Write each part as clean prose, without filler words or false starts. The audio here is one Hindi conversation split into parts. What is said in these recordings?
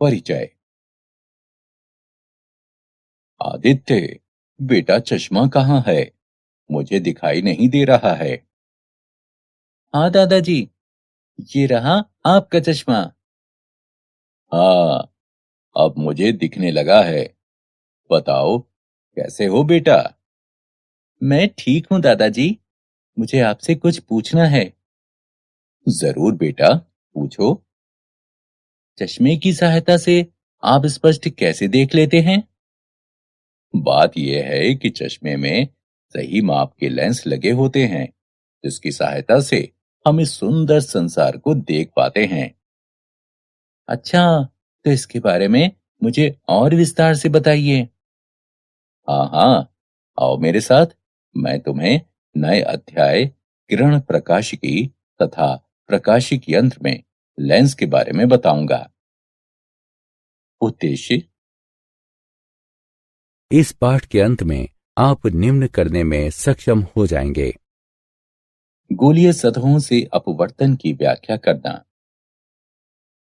परिचय। आदित्य, बेटा चश्मा कहाँ है? मुझे दिखाई नहीं दे रहा है। हाँ दादाजी, ये रहा आपका चश्मा। हाँ, अब मुझे दिखने लगा है। बताओ, कैसे हो बेटा? मैं ठीक हूँ दादाजी। मुझे आपसे कुछ पूछना है। जरूर बेटा, पूछो। चश्मे की सहायता से आप स्पष्ट कैसे देख लेते हैं? बात यह है कि चश्मे में सही माप के लेंस लगे होते हैं, जिसकी सहायता से हम इस सुंदर संसार को देख पाते हैं। अच्छा, तो इसके बारे में मुझे और विस्तार से बताइए। हाँ हाँ, आओ मेरे साथ। मैं तुम्हें नए अध्याय किरण प्रकाशिकी तथा प्रकाशिक यंत्र में लेंस के बारे में बताऊंगा। उद्देश्य। इस पाठ के अंत में आप निम्न करने में सक्षम हो जाएंगे। गोलीय सतहों से अपवर्तन की व्याख्या करना।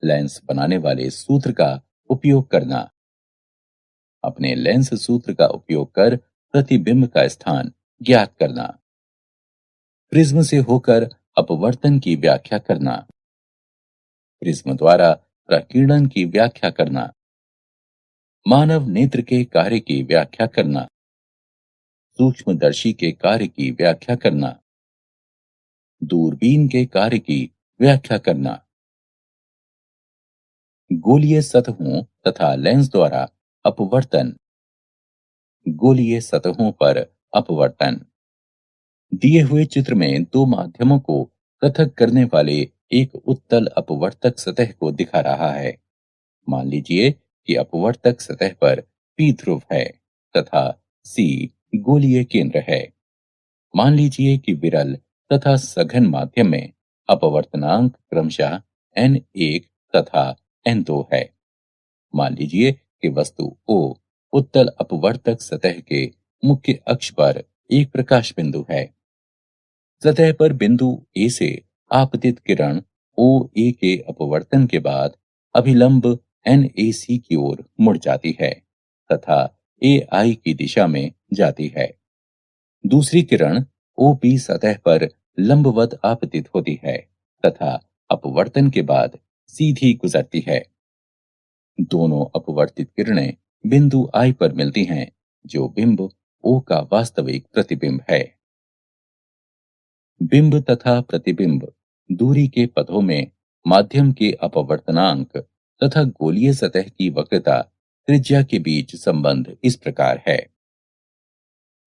लेंस बनाने वाले सूत्र का उपयोग करना। अपने लेंस सूत्र का उपयोग कर प्रतिबिंब का स्थान ज्ञात करना। प्रिज्म से होकर अपवर्तन की व्याख्या करना। प्रिज्म द्वारा प्रकीर्णन की व्याख्या करना। मानव नेत्र के कार्य की व्याख्या करना। सूक्ष्मदर्शी के कार्य की व्याख्या करना। दूरबीन के कार्य की व्याख्या करना। गोलीय सतहों तथा लेंस द्वारा अपवर्तन। गोलीय सतहों पर अपवर्तन। दिए हुए चित्र में दो माध्यमों को पृथक करने वाले एक उत्तल अपवर्तक सतह को दिखा रहा है। मान लीजिए कि अपवर्तक सतह पर पी ध्रुव है तथा सी गोलीय केंद्र है। मान लीजिए कि विरल तथा सघन माध्यम में अपवर्तनांक क्रमशः n1 तथा n2 है। मान लीजिए कि वस्तु O उत्तल अपवर्तक सतह के मुख्य अक्ष पर एक प्रकाश बिंदु है। सतह पर बिंदु A से आपतित किरण OA के अपवर्तन के बाद अभिलंब NAC की ओर मुड़ जाती है तथा AI की दिशा में जाती है। दूसरी किरण OB सतह पर लंबवत आपतित होती है तथा अपवर्तन के बाद सीधी गुजरती है। दोनों अपवर्तित किरणें बिंदु I पर मिलती हैं, जो बिंब O का वास्तविक प्रतिबिंब है। बिंब तथा प्रतिबिंब दूरी के पथों में माध्यम के अपवर्तनांक तथा गोलीय सतह की वक्रता त्रिज्या के बीच संबंध इस प्रकार है।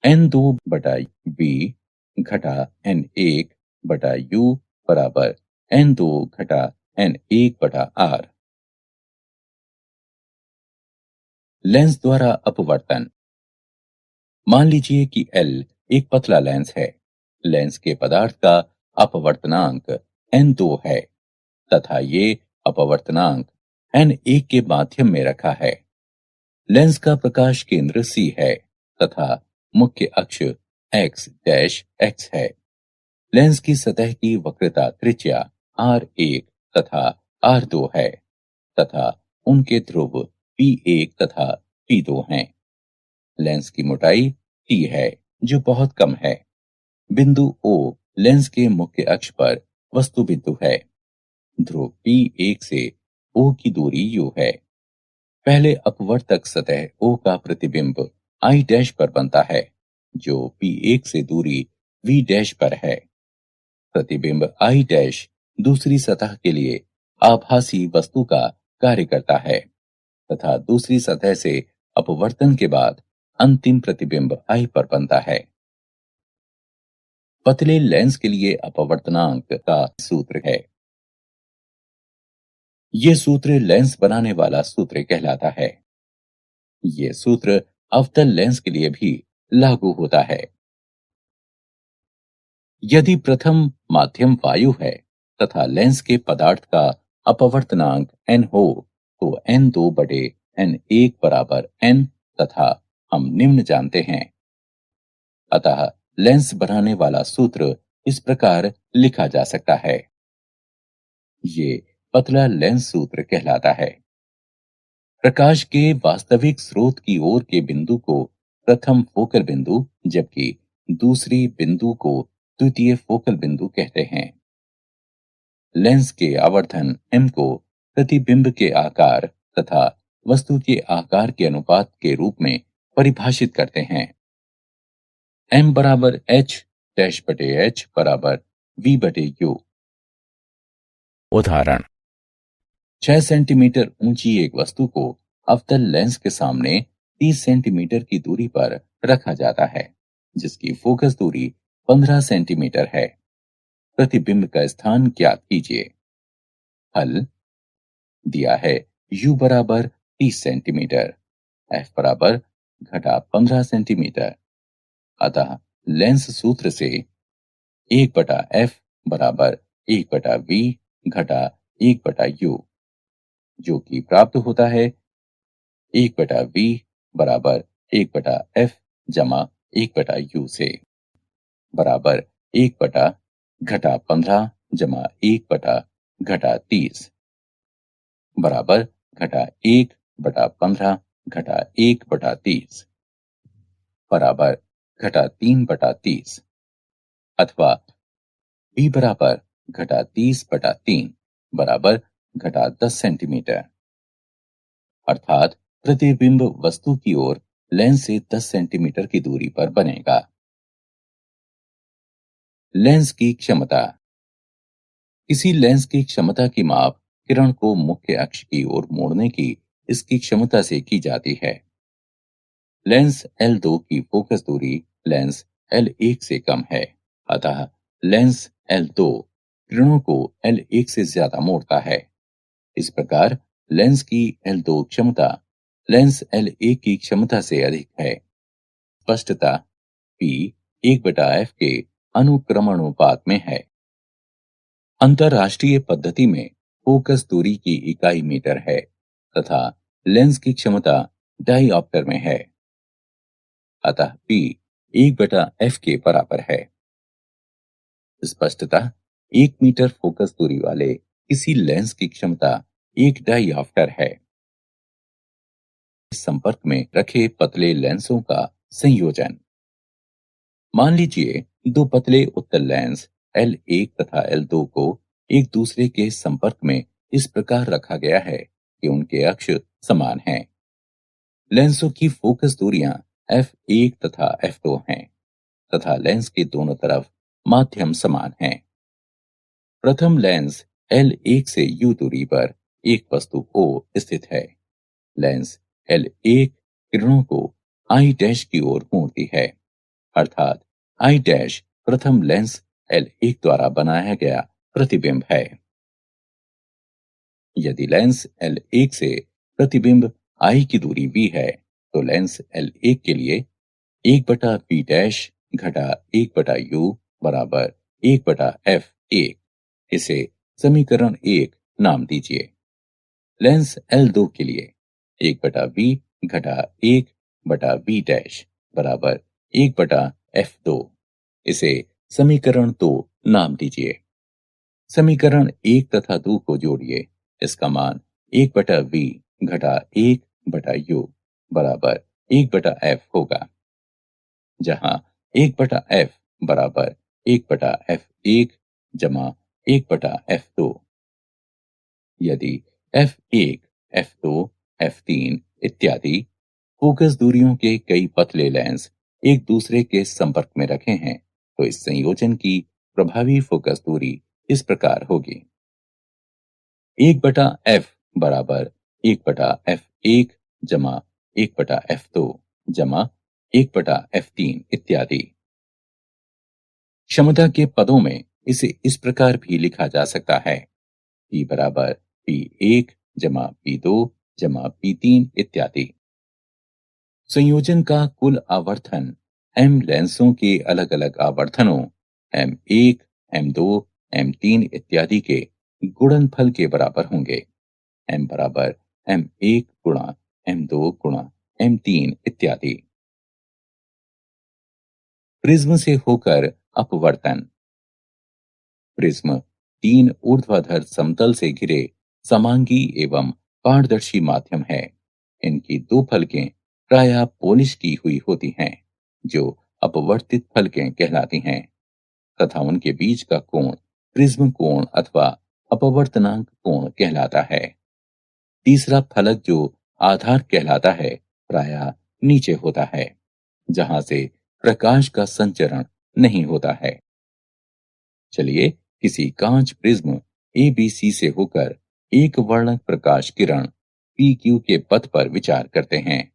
n2 बटा b घटा n1 बटा u बराबर n2 घटा n1 बटा r। लेंस द्वारा अपवर्तन। मान लीजिए कि L एक पतला लेंस है। लेंस के पदार्थ का अपवर्तनांक n2 है तथा ये अपवर्तनांक n1 के माध्यम में रखा है। लेंस का प्रकाश केंद्र C है तथा मुख्य अक्ष x डैश x है। लेंस की सतह की वक्रता त्रिज्या r1 तथा r2 है तथा उनके ध्रुव P1 तथा P2 हैं। लेंस की मोटाई t है, जो बहुत कम है। बिंदु O लेंस के मुख्य अक्ष पर वस्तु बिंदु है। ध्रुव P1 से O की दूरी u है। पहले अपवर्तक सतह O का प्रतिबिंब I डैश पर बनता है, जो P1 से दूरी V डैश पर है। प्रतिबिंब I डैश दूसरी सतह के लिए आभासी वस्तु का कार्य करता है तथा दूसरी सतह से अपवर्तन के बाद अंतिम प्रतिबिंब I पर बनता है। पतले लेंस के लिए अपवर्तनांक का सूत्र है। यह सूत्र लेंस बनाने वाला सूत्र कहलाता है। यह सूत्र अवतल लेंस के लिए भी लागू होता है। यदि प्रथम माध्यम वायु है तथा लेंस के पदार्थ का अपवर्तनांक n हो, तो n2 बटे n1 बराबर n तथा हम निम्न जानते हैं। अतः लेंस बनाने वाला सूत्र इस प्रकार लिखा जा सकता है। ये पतला लेंस सूत्र कहलाता है। प्रकाश के वास्तविक स्रोत की ओर के बिंदु को प्रथम फोकल बिंदु, जबकि दूसरी बिंदु को द्वितीय फोकल बिंदु कहते हैं। लेंस के आवर्धन m को प्रतिबिंब के आकार तथा वस्तु के आकार के अनुपात के रूप में परिभाषित करते हैं। m बराबर h डैश बटे h बराबर v बटे u। उदाहरण 6 सेंटीमीटर ऊंची एक वस्तु को अवतल लेंस के सामने 30 सेंटीमीटर की दूरी पर रखा जाता है, जिसकी फोकस दूरी 15 सेंटीमीटर है। प्रतिबिंब का स्थान ज्ञात कीजिए। हल दिया है u बराबर 30 सेंटीमीटर, f बराबर घटा 15 सेंटीमीटर। अतः लेंस सूत्र से 1 बटा f बराबर 1 बटा v घटा 1 बटा u, जो कि प्राप्त होता है 1 बटा v बराबर 1 बटा f जमा 1 बटा u से, बराबर 1 बटा घटा 15 जमा 1 बटा घटा 30 बराबर घटा 1 बटा 15 घटा 1 बटा 30 बराबर घटा 3 बटा 30, अथवा v बराबर घटा 30 बटा 3 बराबर घटा 10 सेंटीमीटर। अर्थात प्रतिबिंब वस्तु की ओर लेंस से 10 सेंटीमीटर की दूरी पर बनेगा। लेंस की क्षमता। किसी लेंस की क्षमता की माप किरण को मुख्य अक्ष की ओर मोड़ने की इसकी क्षमता से की जाती है। लेंस L2 की फोकस दूरी लेंस L1 से कम है, अतः लेंस L2 किरणों को L1 से ज्यादा मोड़ता है। इस प्रकार लेंस की L2 क्षमता लेंस L1 की क्षमता से अधिक है। स्पष्टता P 1/f के अनुक्रमणुपात में है। अंतरराष्ट्रीय पद्धति में फोकस दूरी की इकाई मीटर है तथा लेंस की क्षमता डायऑप्टर में है, अतः P 1/f के बराबर है। स्पष्टता 1 मीटर फोकस दूरी वाले किसी लेंस की क्षमता 1 डायऑप्टर है। संपर्क में रखे पतले लेंसों का संयोजन। मान लीजिए दो पतले उत्तल लेंस L1 तथा L2 को एक दूसरे के संपर्क में इस प्रकार रखा गया है कि उनके अक्ष समान हैं। लेंसों की फोकस दूरियां f1 तथा f2 हैं तथा लेंस के दोनों तरफ माध्यम समान हैं। प्रथम लेंस L1 से u दूरी पर एक वस्तु O स्थित है। लेंस L1 किरणों को I डैश की ओर मोड़ती है, अर्थात I डैश प्रथम लेंस L1 द्वारा बनाया गया प्रतिबिंब है। यदि लेंस L1 से प्रतिबिंब I की दूरी v है, तो लेंस L1 के लिए 1/v डैश घटा 1/u बराबर 1/f1। इसे समीकरण 1 नाम दीजिए। लेंस L2 के लिए 1/v घटा 1/v डैश बराबर 1/f2। इसे समीकरण 2 नाम दीजिए। समीकरण 1 तथा 2 को जोड़िए। इसका मान 1/v घटा 1/u बराबर 1/f होगा, जहां 1/f बराबर 1/f1 जमा 1/f2। यदि f1, f2, f3 इत्यादि फोकस दूरियों के कई पतले लेंस एक दूसरे के संपर्क में रखे हैं, तो इस संयोजन की प्रभावी फोकस दूरी इस प्रकार होगी। 1/f बराबर 1/f1 जमा 1/f2 जमा 1/f3 इत्यादि। क्षमता के पदों में इसे इस प्रकार भी लिखा जा सकता है। P बराबर P1 जमा P2 जमा P3 इत्यादि। संयोजन का कुल आवर्धन M लेंसों के अलग अलग आवर्धनों M1, M2, M3 इत्यादि के गुणनफल के बराबर होंगे। M बराबर M1 गुणा M2 गुणा M3 इत्यादि। प्रिज्म से होकर अपवर्तन। प्रिज्म 3 ऊर्ध्वाधर समतल से घिरे समांगी एवं पारदर्शी माध्यम है। इनकी दो फलकें प्रायः पॉलिश की हुई होती हैं, जो अपवर्तित फलकें कहलाती हैं, तथा उनके बीच का कोण प्रिज्म कोण अथवा अपवर्तनांक कोण कहलाता है। तीसरा फलक, जो आधार कहलाता है, प्रायः नीचे होता है, जहां से प्रकाश का संचरण नहीं होता है। चलिए किसी कांच प्रिज्म एबीसी से होकर एक वर्णक प्रकाश किरण पीक्यू के पथ पर विचार करते हैं।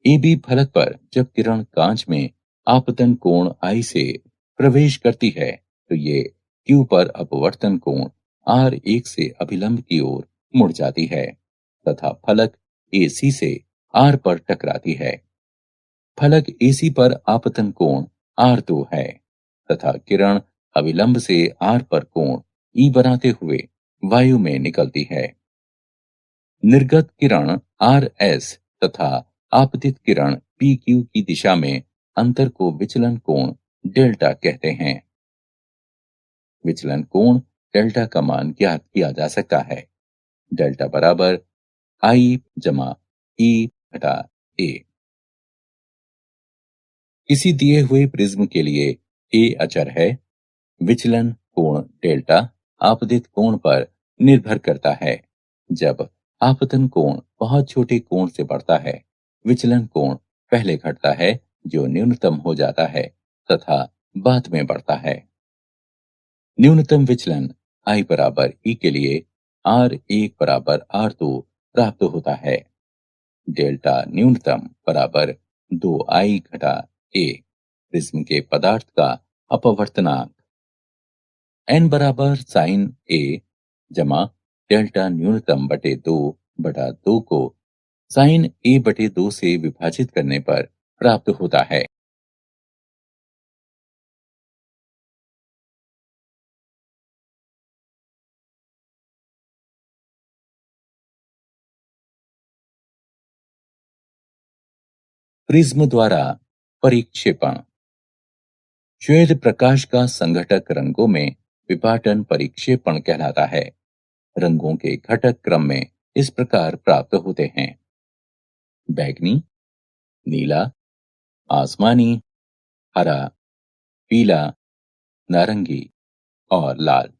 एबी फलक पर जब किरण कांच में आपतन कोण आई से प्रवेश करती है, तो ये क्यू पर अपवर्तन कोण R1 से अभिलंब की ओर मुड़ जाती है तथा फलक AC से R पर टकराती है। फलक AC पर आपतन कोण R2 है तथा किरण अविलंब से R पर कोण E बनाते हुए वायु में निकलती है। निर्गत किरण RS तथा आपतित किरण PQ की दिशा में अंतर को विचलन कोण डेल्टा कहते हैं। विचलन कोण डेल्टा का मान ज्ञात किया जा सकता है। डेल्टा बराबर I जमा E घटा A। किसी दिए हुए प्रिज्म के लिए A अचर है। विचलन कोण डेल्टा आपतित कोण पर निर्भर करता है। जब आपतन कोण बहुत छोटे कोण से बढ़ता है, विचलन कोण पहले घटता है, जो न्यूनतम हो जाता है तथा बाद में बढ़ता है। न्यूनतम विचलन I बराबर E के लिए R1 बराबर R2 प्राप्त होता है। डेल्टा न्यूनतम बराबर 2I घटा A, प्रिज्म के पदार्थ का अपवर्तनांक। n बराबर साइन A जमा डेल्टा न्यूनतम बटे 2 बटा 2 को साइन A बटे 2 से विभाजित करने पर प्राप्त होता है। प्रिज्म द्वारा परिक्षेपण। श्वेत प्रकाश का संघटक रंगों में विपाटन परिक्षेपण कहलाता है। रंगों के घटक क्रम में इस प्रकार प्राप्त होते हैं: बैगनी, नीला, आसमानी, हरा, पीला, नारंगी और लाल।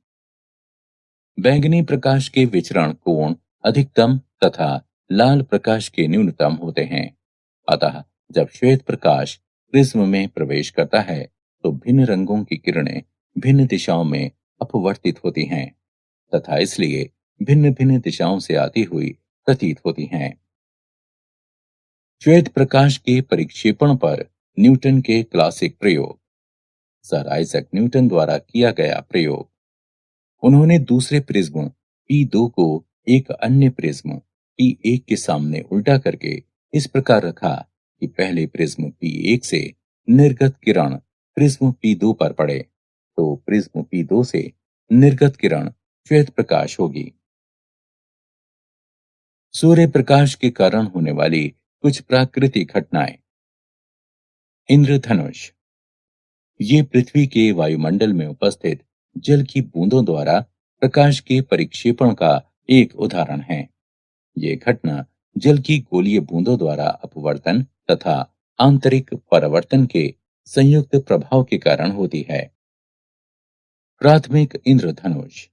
बैंगनी प्रकाश के विचरण कोण अधिकतम तथा लाल प्रकाश के न्यूनतम होते हैं। अतः जब श्वेत प्रकाश प्रिज्म में प्रवेश करता है, तो भिन्न रंगों की किरणें भिन्न दिशाओं में अपवर्तित होती हैं तथा इसलिए भिन्न भिन्न दिशाओं से आती हुई प्रतीत होती हैं। श्वेत प्रकाश के परिक्षेपण पर न्यूटन के क्लासिक प्रयोग। सर आइजक न्यूटन द्वारा किया गया प्रयोग। उन्होंने दूसरे प्रिज्म P2 को एक अन्य प्रिज्म P1 के सामने उल्टा करके इस प्रकार रखा कि पहले प्रिज्म P1 से निर्गत किरण प्रिज्म P2 पर पड़े, तो प्रिज्म P2 से निर्गत किरण श्वेत प्रकाश होगी। सूर्य प्रकाश के कारण होने वाली कुछ प्राकृतिक घटनाएं। इंद्रधनुष। ये पृथ्वी के वायुमंडल में उपस्थित जल की बूंदों द्वारा प्रकाश के परिक्षेपण का एक उदाहरण है। ये घटना जल की गोलीय बूंदों द्वारा अपवर्तन तथा आंतरिक परावर्तन के संयुक्त प्रभाव के कारण होती है। प्राथमिक इंद्रधनुष।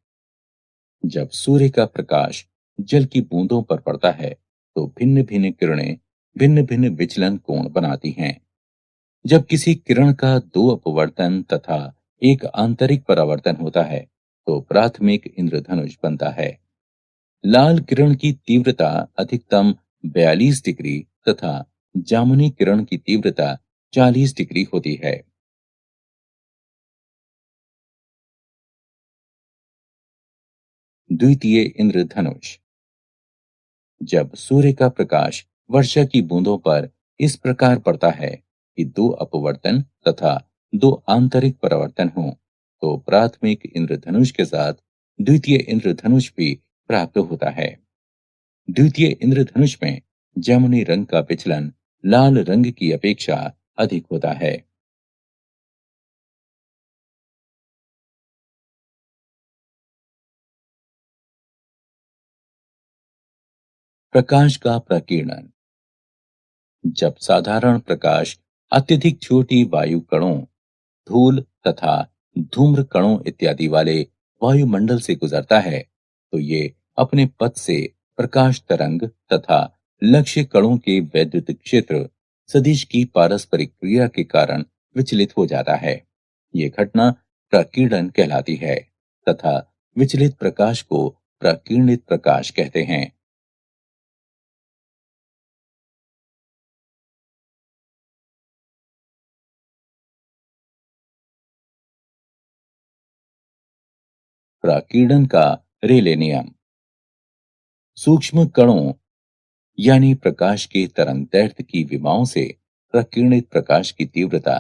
जब सूर्य का प्रकाश जल की बूंदों पर पड़ता है, तो भिन्न भिन्न किरणें भिन्न भिन्न विचलन कोण बनाती हैं। जब किसी किरण का दो अपवर्तन तथा एक आंतरिक परावर्तन होता है, तो प्राथमिक इंद्रधनुष बनता है। लाल किरण की तीव्रता अधिकतम 42 डिग्री तथा जामुनी किरण की तीव्रता 40 डिग्री होती है। द्वितीय इंद्रधनुष। जब सूर्य का प्रकाश वर्षा की बूंदों पर इस प्रकार पड़ता है कि दो अपवर्तन तथा दो आंतरिक परावर्तन हों, तो प्राथमिक इंद्रधनुष के साथ द्वितीय इंद्रधनुष भी प्राप्त होता है। द्वितीय इंद्रधनुष में जामुनी रंग का विचलन लाल रंग की अपेक्षा अधिक होता है। प्रकाश का प्रकीर्णन। जब साधारण प्रकाश अत्यधिक छोटी वायु कणों, धूल तथा धूम्र कणों इत्यादि वाले वायुमंडल से गुजरता है तो ये अपने पथ से प्रकाश तरंग तथा लक्ष्य कणों के वैद्युत क्षेत्र सदिश की पारस्परिक क्रिया के कारण विचलित हो जाता है। ये घटना प्रकीर्णन कहलाती है तथा विचलित प्रकाश को प्रकीर्णित प्रकाश कहते हैं। प्रकीर्णन का रेले नियम। सूक्ष्म कणों यानी प्रकाश के तरंगदैर्घ्य की विमाओं से प्रकीर्णित प्रकाश की तीव्रता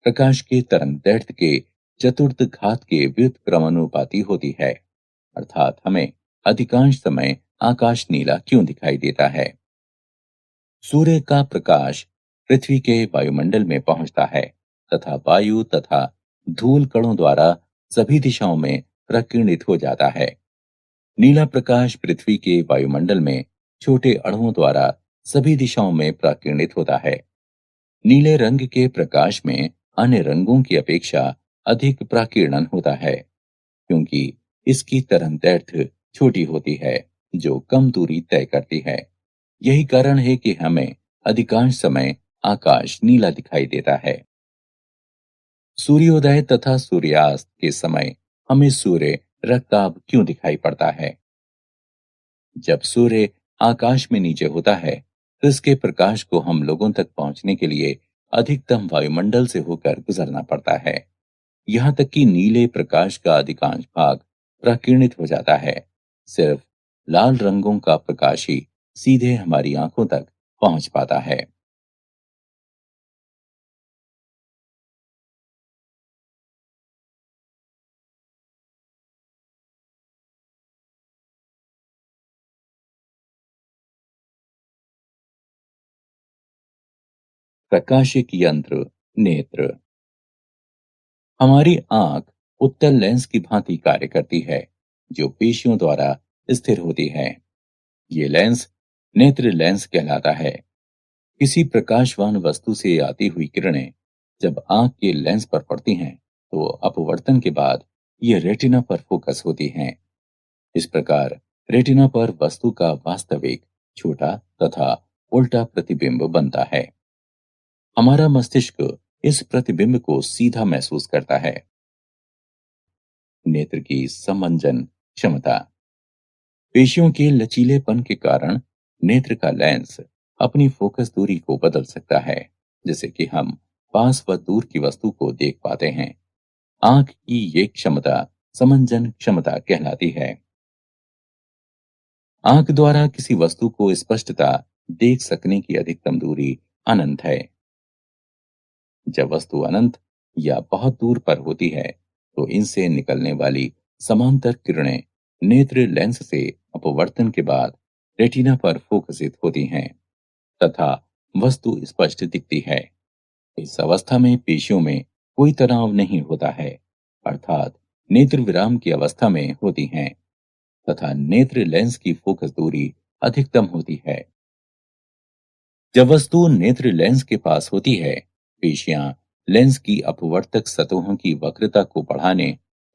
प्रकाश के तरंगदैर्घ्य के चतुर्थ घात के व्युत्क्रमानुपाती होती है। अर्थात हमें अधिकांश समय आकाश नीला क्यों दिखाई देता है? सूर्य का प्रकाश पृथ्वी के वायुमंडल में पहुंचता है तथा वायु तथा धूल कणों द्वारा सभी दिशाओं में प्रकीर्णित हो जाता है। नीला प्रकाश पृथ्वी के वायुमंडल में छोटे अणुओं द्वारा सभी दिशाओं में प्रकीर्णित होता है। नीले रंग के प्रकाश में अन्य रंगों की अपेक्षा अधिक प्रकीर्णन होता है क्योंकि इसकी तरंगदैर्घ्य छोटी होती है जो कम दूरी तय करती है। यही कारण है कि हमें अधिकांश समय आकाश नीला दिखाई देता है। सूर्योदय तथा सूर्यास्त के समय हमें सूर्य रक्ताभ क्यों दिखाई पड़ता है? जब सूर्य आकाश में नीचे होता है तो इसके प्रकाश को हम लोगों तक पहुंचने के लिए अधिकतम वायुमंडल से होकर गुजरना पड़ता है। यहाँ तक कि नीले प्रकाश का अधिकांश भाग प्रकीर्णित हो जाता है। सिर्फ लाल रंगों का प्रकाश ही सीधे हमारी आंखों तक पहुंच पाता है। प्रकाशिक यंत्र, नेत्र। हमारी आंख उत्तल लेंस की भांति कार्य करती है जो पेशियों द्वारा स्थिर होती है। ये लेंस नेत्र लेंस कहलाता है। किसी प्रकाशवान वस्तु से आती हुई किरणें जब आंख के लेंस पर पड़ती हैं तो अपवर्तन के बाद ये रेटिना पर फोकस होती हैं। इस प्रकार रेटिना पर वस्तु का वास्तविक छोटा तथा उल्टा प्रतिबिंब बनता है। हमारा मस्तिष्क इस प्रतिबिंब को सीधा महसूस करता है। नेत्र की समंजन क्षमता। पेशियों के लचीलेपन के कारण नेत्र का लेंस अपनी फोकस दूरी को बदल सकता है जिससे कि हम पास व दूर की वस्तु को देख पाते हैं। आंख की ये क्षमता समंजन क्षमता कहलाती है। आंख द्वारा किसी वस्तु को स्पष्टता देख सकने की अधिकतम दूरी अनंत है। जब वस्तु अनंत या बहुत दूर पर होती है तो इनसे निकलने वाली समांतर किरणें नेत्र लेंस से अपवर्तन के बाद रेटिना पर फोकसित होती हैं तथा वस्तु स्पष्ट दिखती है। इस अवस्था में पेशियों में कोई तनाव नहीं होता है अर्थात नेत्र विराम की अवस्था में होती हैं तथा नेत्र लेंस की फोकस दूरी अधिकतम होती है। जब वस्तु नेत्र लेंस के पास होती है पेशियां लेंस की अपवर्तक सतहों की वक्रता को बढ़ाने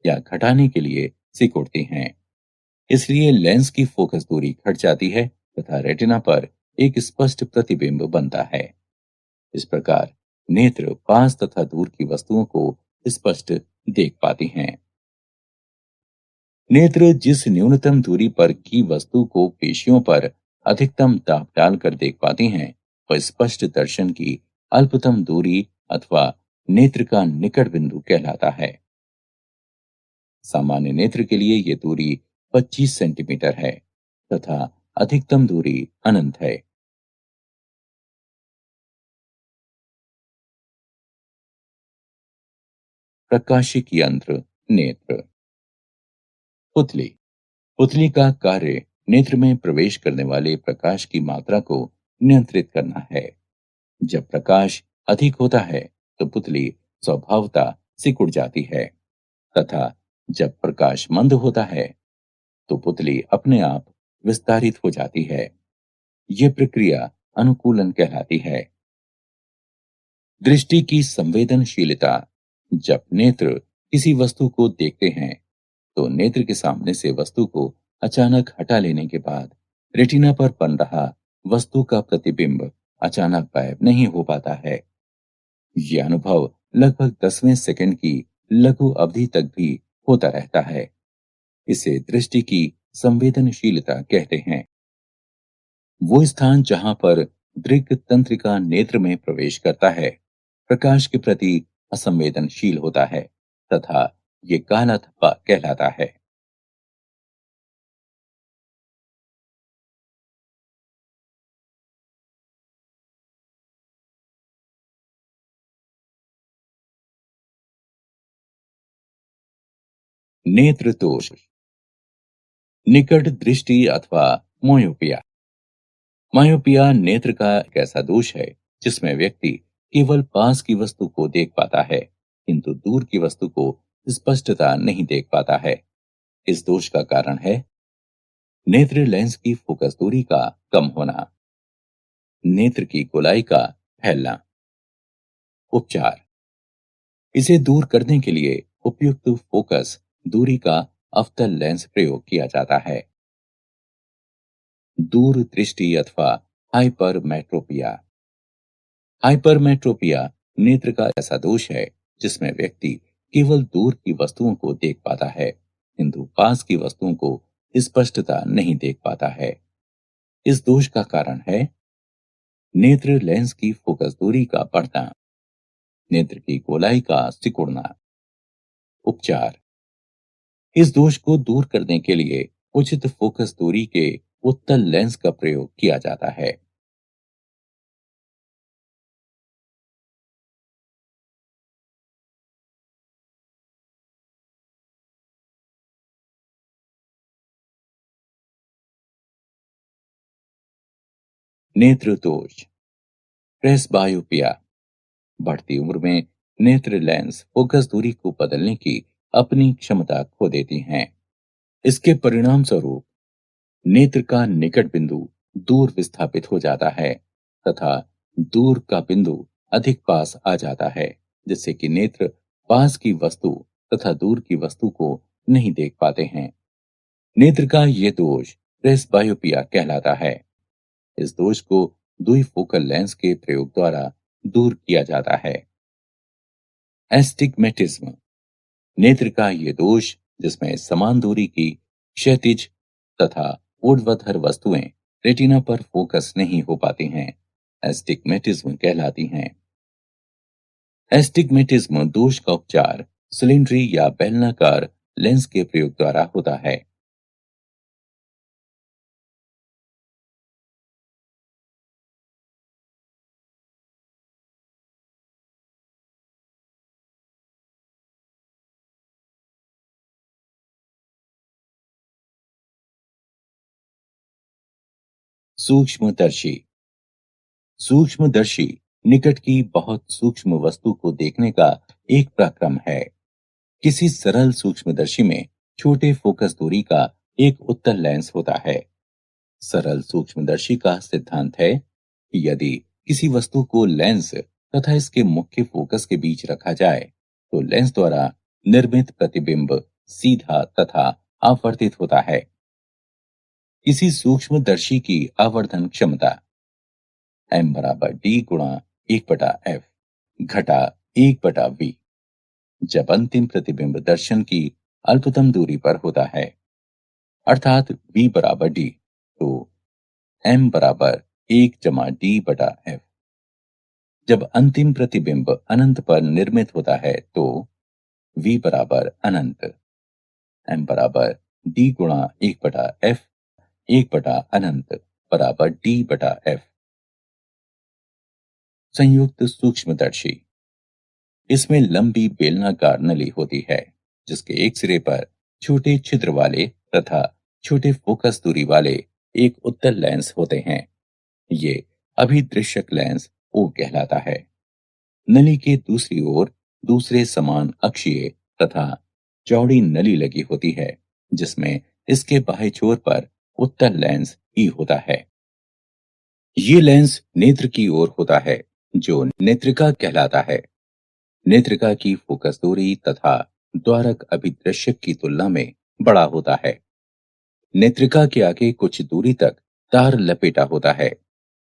या घटाने के लिए सिकुड़ती हैं। इसलिए लेंस की फोकस दूरी घट जाती है तथा रेटिना पर एक स्पष्ट प्रतिबिंब बनता है। इस प्रकार नेत्र पास तथा दूर की वस्तुओं को स्पष्ट देख पाती हैं। नेत्र जिस न्यूनतम दूरी पर की वस्तु को पेशियों पर अधिकतम दाब डालकर देख पाती हैं वह स्पष्ट दर्शन की अल्पतम दूरी अथवा नेत्र का निकट बिंदु कहलाता है। सामान्य नेत्र के लिए यह दूरी 25 सेंटीमीटर है तथा अधिकतम दूरी अनंत है। प्रकाशिक यंत्र, नेत्र। पुतली। पुतली का कार्य नेत्र में प्रवेश करने वाले प्रकाश की मात्रा को नियंत्रित करना है। जब प्रकाश अधिक होता है तो पुतली स्वभावतः सिकुड़ जाती है तथा जब प्रकाश मंद होता है तो पुतली अपने आप विस्तारित हो जाती है। यह प्रक्रिया अनुकूलन कहलाती है। दृष्टि की संवेदनशीलता। जब नेत्र किसी वस्तु को देखते हैं तो नेत्र के सामने से वस्तु को अचानक हटा लेने के बाद रेटिना पर बन रहा वस्तु का प्रतिबिंब अचानक गायब नहीं हो पाता है। यह अनुभव लगभग 10वें सेकंड की लघु अवधि तक भी होता रहता है। इसे दृष्टि की संवेदनशीलता कहते हैं। वो स्थान जहां पर दृग तंत्रिका नेत्र में प्रवेश करता है प्रकाश के प्रति असंवेदनशील होता है तथा ये काला धब्बा कहलाता है। नेत्र दोष। निकट दृष्टि अथवा मोयोपिया। मायोपिया नेत्र का एक ऐसा दोष है जिसमें व्यक्ति केवल पास की वस्तु को देख पाता है किंतु दूर की वस्तु को स्पष्टता नहीं देख पाता है। इस दोष का कारण है नेत्र लेंस की फोकस दूरी का कम होना, नेत्र की गोलाई का फैलना। उपचार। इसे दूर करने के लिए उपयुक्त फोकस दूरी का अवतल लेंस प्रयोग किया जाता है। दूर दृष्टि अथवा हाइपरमेट्रोपिया। हाइपरमेट्रोपिया नेत्र का ऐसा दोष है जिसमें व्यक्ति केवल दूर की वस्तुओं को देख पाता है किंतु पास की वस्तुओं को स्पष्टता नहीं देख पाता है। इस दोष का कारण है नेत्र लेंस की फोकस दूरी का बढ़ना, नेत्र की गोलाई का सिकुड़ना। उपचार। इस दोष को दूर करने के लिए उचित फोकस दूरी के उत्तल लेंस का प्रयोग किया जाता है। नेत्र दोष। प्रेसबायोपिया। बढ़ती उम्र में नेत्र लेंस फोकस दूरी को बदलने की अपनी क्षमता खो देती हैं। इसके परिणाम स्वरूप नेत्र का निकट बिंदु दूर विस्थापित हो जाता है तथा दूर का बिंदु अधिक पास आ जाता है जिससे कि नेत्र पास की वस्तु तथा दूर की वस्तु को नहीं देख पाते हैं। नेत्र का यह दोष प्रेसबायोपिया कहलाता है। इस दोष को द्विफोकल लेंस के प्रयोग द्वारा दूर किया जाता है। एस्टिग्मेटिज्म। नेत्र का ये दोष जिसमें समान दूरी की क्षैतिज तथा ऊर्ध्वाधर वस्तुएं रेटिना पर फोकस नहीं हो पाती हैं, एस्टिग्मेटिज्म कहलाती हैं। एस्टिग्मेटिज्म दोष का उपचार सिलिंड्री या बेलनाकार लेंस के प्रयोग द्वारा होता है। सूक्ष्मदर्शी। सूक्ष्मदर्शी निकट की बहुत सूक्ष्म वस्तु को देखने का एक प्रक्रम है। किसी सरल सूक्ष्मदर्शी में छोटे फोकस दूरी का एक उत्तल लेंस होता है। सरल सूक्ष्मदर्शी का सिद्धांत है कि यदि किसी वस्तु को लेंस तथा इसके मुख्य फोकस के बीच रखा जाए तो लेंस द्वारा निर्मित प्रतिबिंब सीधा तथा आवर्धित होता है। किसी सूक्ष्मदर्शी की आवर्धन क्षमता m बराबर d गुणा 1/f घटा 1/v जब अंतिम प्रतिबिंब दर्शन की अल्पतम दूरी पर होता है अर्थात v बराबर d तो m बराबर 1 - d/f। जब अंतिम प्रतिबिंब अनंत पर निर्मित होता है तो v बराबर अनंत, m बराबर d गुणा 1/f 1/अनंत बराबर d/f। संयुक्त सूक्ष्मदर्शी। इसमें लंबी बेलनाकार नली होती है जिसके एक सिरे पर छोटे छिद्र वाले तथा छोटे फोकस दूरी वाले एक उत्तल लेंस होते हैं। ये अभिदृश्यक लेंस ओ कहलाता है। नली के दूसरी ओर दूसरे समान अक्षीय तथा चौड़ी नली लगी होती है जिसमें इसके बाह्य छोर पर उत्तल लेंस ई होता है। ये लेंस नेत्र की ओर होता है, जो नेत्रिका कहलाता है। नेत्रिका की फोकस दूरी तथा द्वारक अभिदृश्यक की तुलना में बड़ा होता है। नेत्रिका के आगे कुछ दूरी तक तार लपेटा होता है।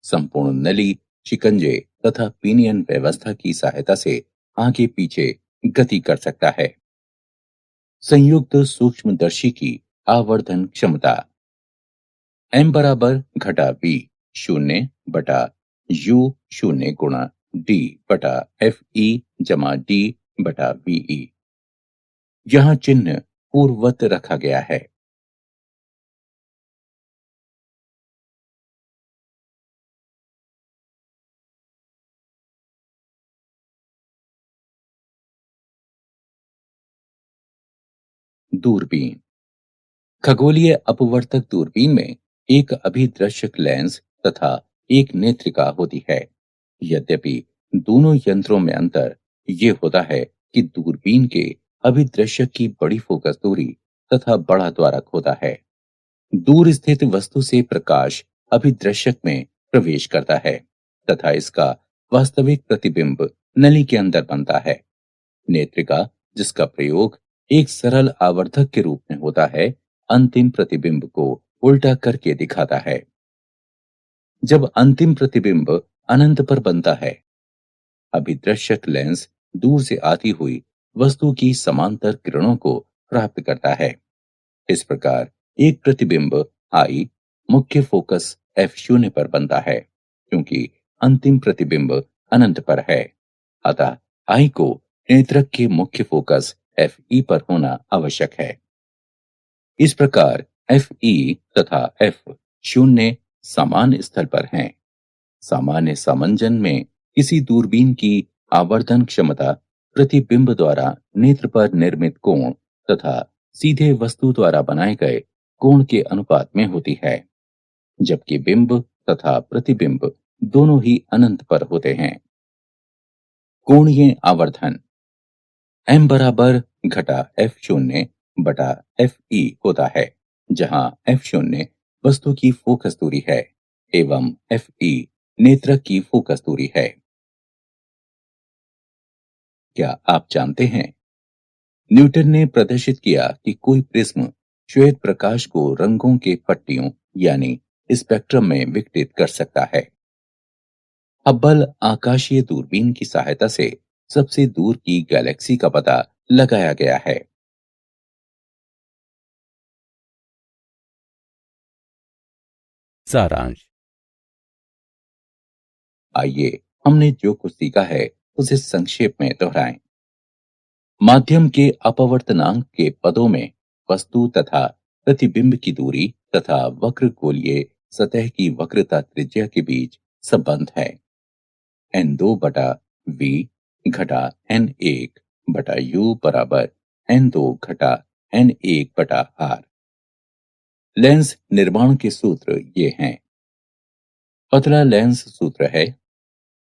संपूर्ण नली, शिकंजे तथा पिनियन व्यवस्था की सहायता से आगे पीछे गति कर सकता है। संयुक्त सूक्ष्मदर्शी की आवर्धन क्षमता m बराबर घटा b शून्य बटा u शून्य गुणा d बटा f e जमा d बटा v e। यहाँ चिन्ह पूर्ववत रखा गया है। दूरबीन। खगोलीय अपवर्तक दूरबीन में एक अभिदृश्यक लेंस तथा एक नेत्रिका होती है। यद्यपि दोनों यंत्रों में अंतर ये होता है कि दूरबीन के अभिदृश्यक की बड़ी फोकस दूरी तथा बड़ा द्वारक होता है। दूर स्थित वस्तु से प्रकाश अभिदृश्यक में प्रवेश करता है तथा इसका वास्तविक प्रतिबिंब नली के अंदर बनता है। नेत्रिका, जिसका प्रयोग एक सरल आवर्धक के रूप में होता है, अंतिम प्रतिबिंब को उल्टा करके दिखाता है। जब अंतिम प्रतिबिंब अनंत पर बनता है, अभिदृश्यक लेंस दूर से आती हुई वस्तु की समांतर किरणों को प्राप्त करता है। इस प्रकार एक प्रतिबिंब आई मुख्य फोकस f शून्य पर बनता है, क्योंकि अंतिम प्रतिबिंब अनंत पर है। अतः आई को नेत्रक के मुख्य फोकस एफ ई पर होना आवश्यक है। इस प्रकार एफ ई तथा एफ शून्य समान स्थल पर हैं। सामान्य समंजन में किसी दूरबीन की आवर्धन क्षमता प्रतिबिंब द्वारा नेत्र पर निर्मित कोण तथा सीधे वस्तु द्वारा बनाए गए कोण के अनुपात में होती है, जबकि बिंब तथा प्रतिबिंब दोनों ही अनंत पर होते हैं। कोणीय आवर्धन m बराबर घटा f शून्य बटा f e होता है, जहां f शून्य वस्तु की फोकस दूरी है एवं f e नेत्रक की फोकस दूरी है। क्या आप जानते हैं, न्यूटन ने प्रदर्शित किया कि कोई प्रिज्म श्वेत प्रकाश को रंगों के पट्टियों यानी स्पेक्ट्रम में विघटित कर सकता है। हब्बल आकाशीय दूरबीन की सहायता से सबसे दूर की गैलेक्सी का पता लगाया गया है। सारांश। आइए हमने जो कुछ सीखा है उसे संक्षेप में दोहराएं। माध्यम के अपवर्तनांक के पदों में वस्तु तथा प्रतिबिंब की दूरी तथा वक्र गोलीय सतह की वक्रता त्रिज्या के बीच संबंध है। n2 बटा v घटा n1 बटा u बराबर n2 घटा n1 बटा r। लेंस निर्माण के सूत्र ये हैं। पतला लेंस सूत्र है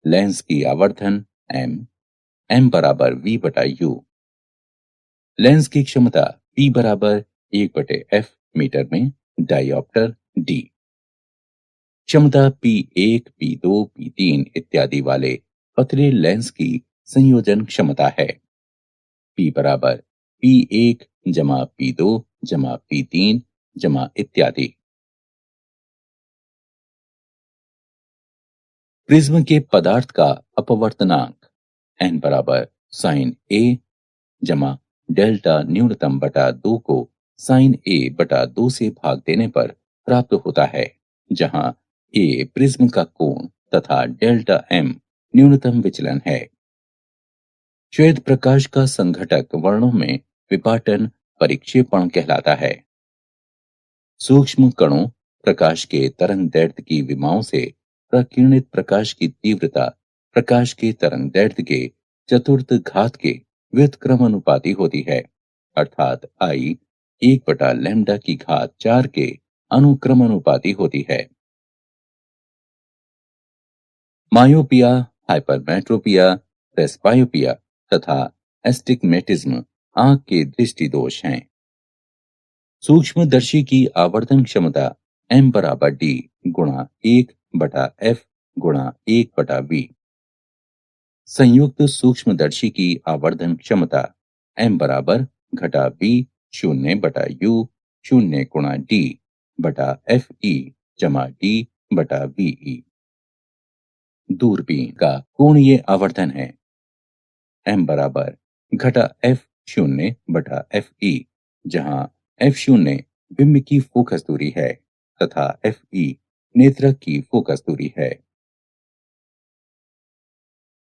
लेंस की आवर्धन m बराबर v बटा u। लेंस की क्षमता p बराबर 1/f मीटर में डायोप्टर d। क्षमता P1, P2, P3 इत्यादि वाले पतले लेंस की संयोजन क्षमता है। P बराबर P1 जमा P2 जमा P3 जमा इत्यादि। प्रिज्म के पदार्थ का अपवर्तनांक n बराबर साइन a जमा डेल्टा न्यूनतम बटा 2 को साइन a बटा 2 से भाग देने पर प्राप्त होता है, जहां a प्रिज्म का कोण तथा डेल्टा m न्यूनतम विचलन है। श्वेत प्रकाश का संघटक वर्णों में विपाटन परिक्षेपण कहलाता है। सूक्ष्म कणों प्रकाश के तरंग दैर्ध्य की विमाओं से प्रकीर्णित प्रकाश की तीव्रता प्रकाश के तरंग दैर्ध्य के चतुर्थ घात के व्युत्क्रमानुपाती होती है, अर्थात आई 1/लैम्ब्डा की घात 4 के अनुक्रमानुपाती होती है। मायोपिया, हाइपरमेट्रोपिया, प्रेसबायोपिया तथा एस्टिग्मेटिज्म आंख के दृष्टि दोष हैं। सूक्ष्मदर्शी की आवर्धन क्षमता m बराबर d गुणा 1 बटा एफ गुणा 1/v। संयुक्त सूक्ष्मदर्शी की आवर्धन क्षमता m बराबर घटा v शून्य बटा u शून्य गुणा d बटा एफ ई जमा d बटा वी। दूरबीन का कोणीय आवर्धन है m बराबर घटा f शून्य बटा एफ ई, जहां f शून्य बिंब की फोकस दूरी है तथा एफ ई नेत्रक की फोकस दूरी है।